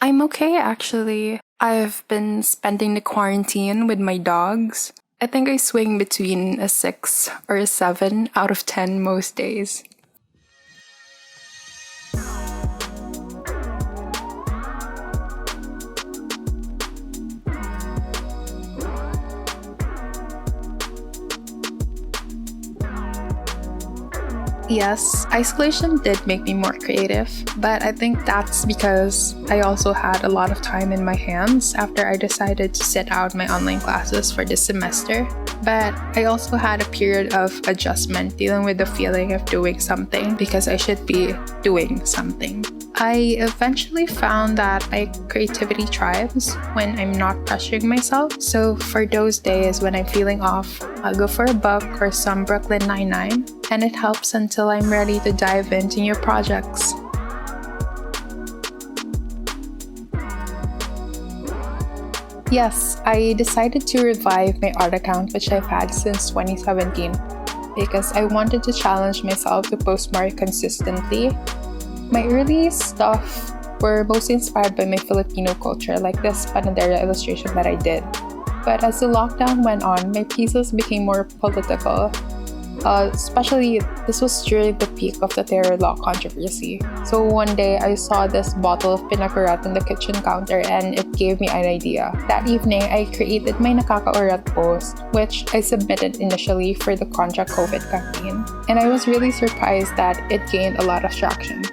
I'm okay, actually. I've been spending the quarantine with my dogs. I think I swing between a 6 or a 7 out of 10 most days. Yes, isolation did make me more creative, but I think that's because I also had a lot of time in my hands after I decided to sit out my online classes for this semester. But I also had a period of adjustment dealing with the feeling of doing something because I should be doing something. I eventually found that my creativity thrives when I'm not pressuring myself. So for those days when I'm feeling off, I'll go for a book or some Brooklyn Nine-Nine, and it helps until I'm ready to dive into new projects. Yes, I decided to revive my art account, which I've had since 2017, because I wanted to challenge myself to post more consistently. My early stuff were mostly inspired by my Filipino culture, like this Panadera illustration that I did. But as the lockdown went on, my pieces became more political. Especially, this was during the peak of the terror law controversy. So one day, I saw this bottle of pinakurat on the kitchen counter and it gave me an idea. That evening, I created my nakakaurat post, which I submitted initially for the Contra COVID campaign. And I was really surprised that it gained a lot of traction.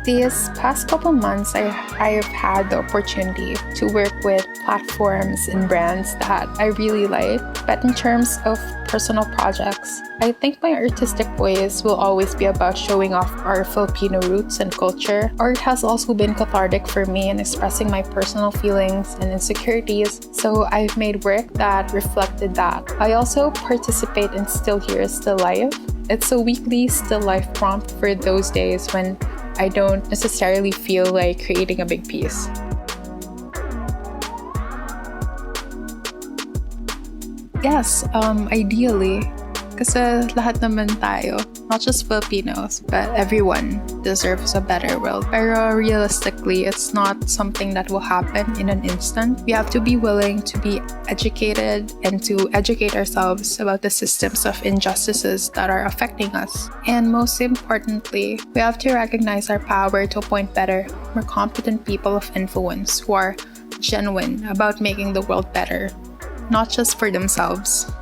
These past couple months, I've had the opportunity to work with platforms and brands that I really like. But in terms of personal projects, I think my artistic ways will always be about showing off our Filipino roots and culture. Art has also been cathartic for me in expressing my personal feelings and insecurities, so I've made work that reflected that. I also participate in Still Here, Still Life. It's a weekly still life prompt for those days when I don't necessarily feel like creating a big piece. Yes, ideally. Kasi lahat naman tayo, not just Filipinos, but everyone deserves a better world. Pero realistically, it's not something that will happen in an instant. We have to be willing to be educated and to educate ourselves about the systems of injustices that are affecting us. And most importantly, we have to recognize our power to appoint better, more competent people of influence who are genuine about making the world better, not just for themselves.